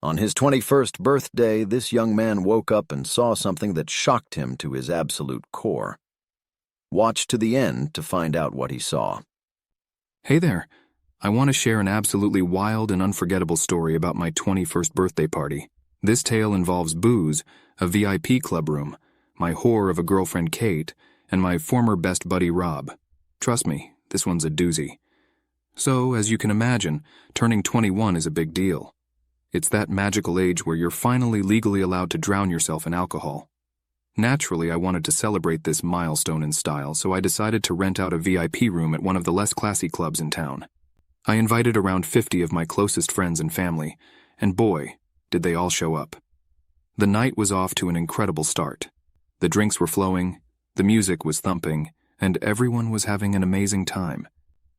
On his 21st birthday, this young man woke up and saw something that shocked him to his absolute core. Watch to the end to find out what he saw. Hey there. I want to share an absolutely wild and unforgettable story about my 21st birthday party. This tale involves booze, a VIP club room, my whore of a girlfriend Kate, and my former best buddy Rob. Trust me, this one's a doozy. So, as you can imagine, turning 21 is a big deal. It's that magical age where you're finally legally allowed to drown yourself in alcohol. Naturally, I wanted to celebrate this milestone in style, so I decided to rent out a VIP room at one of the less classy clubs in town. I invited around 50 of my closest friends and family, and boy, did they all show up. The night was off to an incredible start. The drinks were flowing, the music was thumping, and everyone was having an amazing time.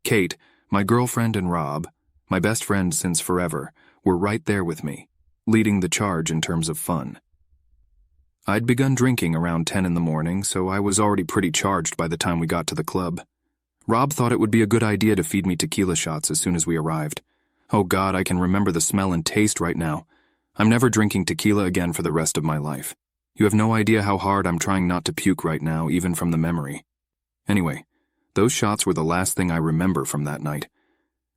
Kate, my girlfriend, and Rob, my best friend since forever, were right there with me, leading the charge in terms of fun. I'd begun drinking around 10 in the morning, so I was already pretty charged by the time we got to the club. Rob thought it would be a good idea to feed me tequila shots as soon as we arrived. Oh God, I can remember the smell and taste right now. I'm never drinking tequila again for the rest of my life. You have no idea how hard I'm trying not to puke right now, even from the memory. Anyway, those shots were the last thing I remember from that night.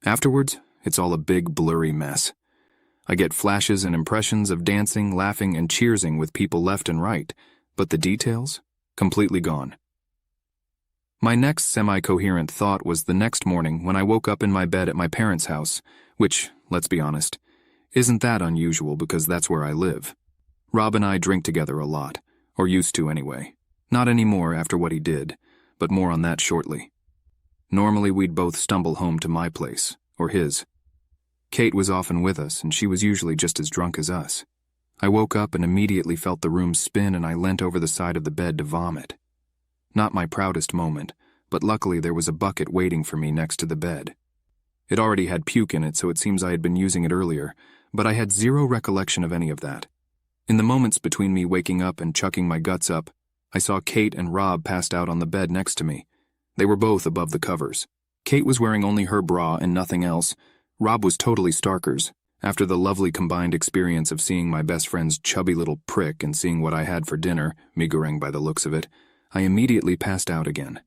Afterwards, it's all a big blurry mess. I get flashes and impressions of dancing, laughing, and cheersing with people left and right, but the details? Completely gone. My next semi-coherent thought was the next morning when I woke up in my bed at my parents' house, which, let's be honest, isn't that unusual because that's where I live. Rob and I drink together a lot, or used to anyway. Not anymore after what he did, but more on that shortly. Normally we'd both stumble home to my place, or his. Kate was often with us, and she was usually just as drunk as us. I woke up and immediately felt the room spin, and I leant over the side of the bed to vomit. Not my proudest moment, but luckily there was a bucket waiting for me next to the bed. It already had puke in it, so it seems I had been using it earlier, but I had zero recollection of any of that. In the moments between me waking up and chucking my guts up, I saw Kate and Rob passed out on the bed next to me. They were both above the covers. Kate was wearing only her bra and nothing else. Rob was totally starkers. After the lovely combined experience of seeing my best friend's chubby little prick and seeing what I had for dinner, meagering by the looks of it, I immediately passed out again.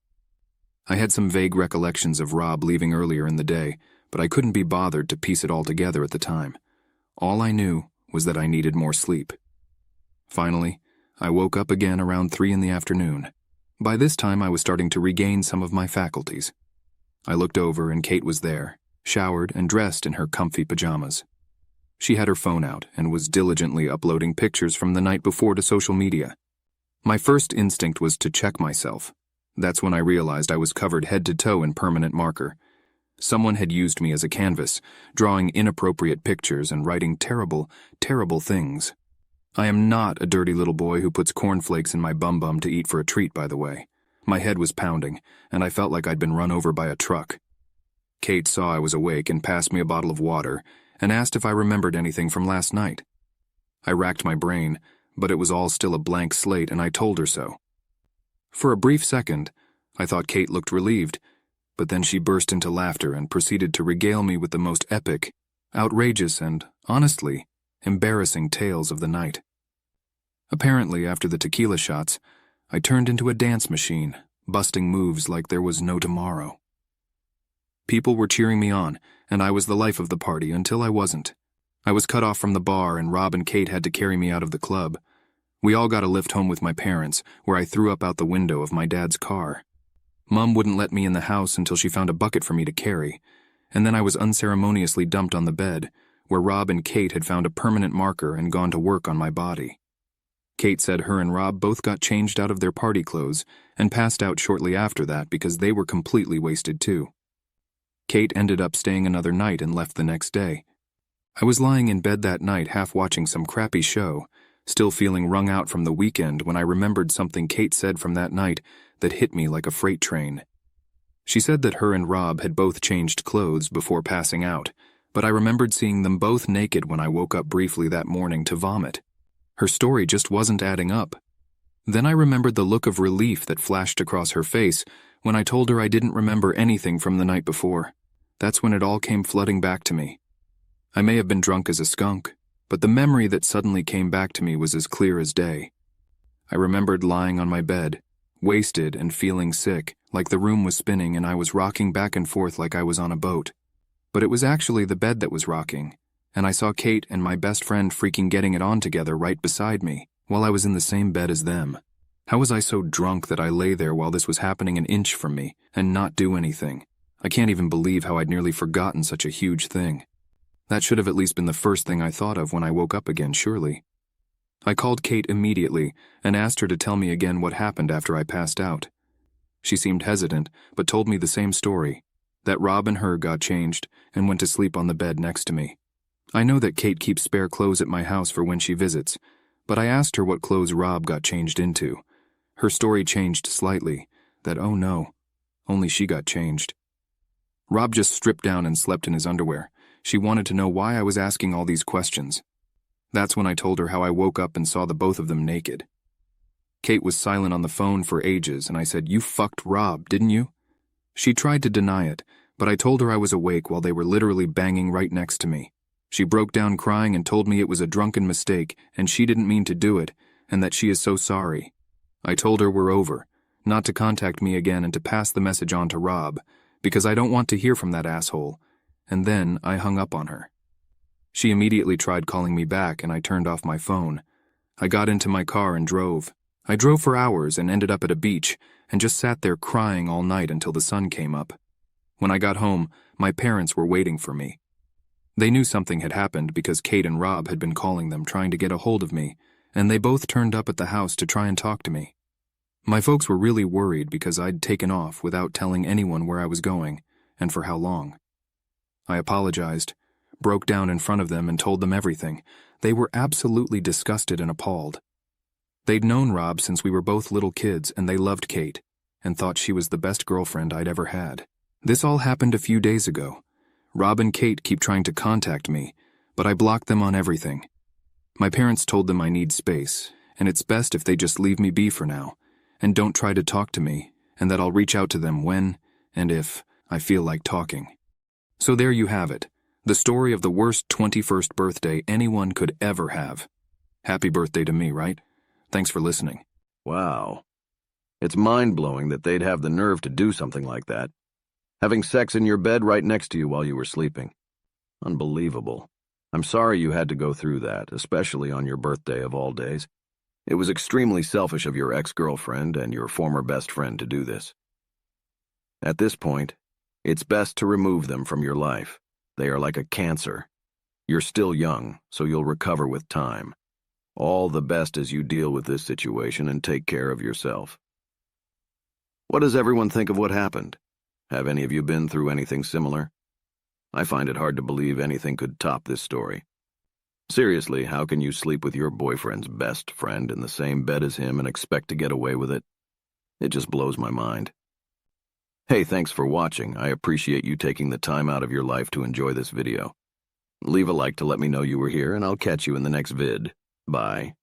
I had some vague recollections of Rob leaving earlier in the day, but I couldn't be bothered to piece it all together at the time. All I knew was that I needed more sleep. Finally, I woke up again around 3 in the afternoon. By this time, I was starting to regain some of my faculties. I looked over and Kate was there, showered and dressed in her comfy pajamas. She had her phone out and was diligently uploading pictures from the night before to social media. My first instinct was to check myself. That's when I realized I was covered head to toe in permanent marker. Someone had used me as a canvas, drawing inappropriate pictures and writing terrible, terrible things. I am not a dirty little boy who puts cornflakes in my bum-bum to eat for a treat, by the way. My head was pounding, and I felt like I'd been run over by a truck. Kate saw I was awake and passed me a bottle of water and asked if I remembered anything from last night. I racked my brain, but it was all still a blank slate, and I told her so. For a brief second, I thought Kate looked relieved, but then she burst into laughter and proceeded to regale me with the most epic, outrageous, and, honestly, embarrassing tales of the night. Apparently, after the tequila shots, I turned into a dance machine, busting moves like there was no tomorrow. People were cheering me on, and I was the life of the party until I wasn't. I was cut off from the bar, and Rob and Kate had to carry me out of the club. We all got a lift home with my parents, where I threw up out the window of my dad's car. Mom wouldn't let me in the house until she found a bucket for me to carry, and then I was unceremoniously dumped on the bed, where Rob and Kate had found a permanent marker and gone to work on my body. Kate said her and Rob both got changed out of their party clothes and passed out shortly after that because they were completely wasted too. Kate ended up staying another night and left the next day. I was lying in bed that night half watching some crappy show, still feeling wrung out from the weekend when I remembered something Kate said from that night that hit me like a freight train. She said that her and Rob had both changed clothes before passing out, but I remembered seeing them both naked when I woke up briefly that morning to vomit. Her story just wasn't adding up. Then I remembered the look of relief that flashed across her face when I told her I didn't remember anything from the night before. That's when it all came flooding back to me. I may have been drunk as a skunk, But the memory that suddenly came back to me was as clear as day. I remembered lying on my bed, wasted and feeling sick, like the room was spinning and I was rocking back and forth like I was on a boat. But it was actually the bed that was rocking, and I saw Kate and my best friend freaking getting it on together right beside me, while I was in the same bed as them. How was I so drunk that I lay there while this was happening an inch from me and not do anything? I can't even believe how I'd nearly forgotten such a huge thing. That should have at least been the first thing I thought of when I woke up again, surely. I called Kate immediately and asked her to tell me again what happened after I passed out. She seemed hesitant, but told me the same story, that Rob and her got changed and went to sleep on the bed next to me. I know that Kate keeps spare clothes at my house for when she visits, but I asked her what clothes Rob got changed into. Her story changed slightly, that oh no, only she got changed. Rob just stripped down and slept in his underwear. She wanted to know why I was asking all these questions. That's when I told her how I woke up and saw the both of them naked. Kate was silent on the phone for ages, and I said, "You fucked Rob, didn't you?" She tried to deny it, but I told her I was awake while they were literally banging right next to me. She broke down crying and told me it was a drunken mistake and she didn't mean to do it, and that she is so sorry. I told her we're over, not to contact me again and to pass the message on to Rob, because I don't want to hear from that asshole, and then I hung up on her. She immediately tried calling me back and I turned off my phone. I got into my car and drove. I drove for hours and ended up at a beach and just sat there crying all night until the sun came up. When I got home, my parents were waiting for me. They knew something had happened because Kate and Rob had been calling them trying to get a hold of me, and they both turned up at the house to try and talk to me. My folks were really worried because I'd taken off without telling anyone where I was going and for how long. I apologized, broke down in front of them and told them everything. They were absolutely disgusted and appalled. They'd known Rob since we were both little kids and they loved Kate and thought she was the best girlfriend I'd ever had. This all happened a few days ago. Rob and Kate keep trying to contact me, but I blocked them on everything. My parents told them I need space, and it's best if they just leave me be for now, and don't try to talk to me, and that I'll reach out to them when, and if, I feel like talking. So there you have it, the story of the worst 21st birthday anyone could ever have. Happy birthday to me, right? Thanks for listening. Wow. It's mind-blowing that they'd have the nerve to do something like that. Having sex in your bed right next to you while you were sleeping. Unbelievable. I'm sorry you had to go through that, especially on your birthday of all days. It was extremely selfish of your ex-girlfriend and your former best friend to do this. At this point, it's best to remove them from your life. They are like a cancer. You're still young, so you'll recover with time. All the best as you deal with this situation and take care of yourself. What does everyone think of what happened? Have any of you been through anything similar? I find it hard to believe anything could top this story. Seriously, how can you sleep with your boyfriend's best friend in the same bed as him and expect to get away with it? It just blows my mind. Hey, thanks for watching. I appreciate you taking the time out of your life to enjoy this video. Leave a like to let me know you were here, and I'll catch you in the next vid. Bye.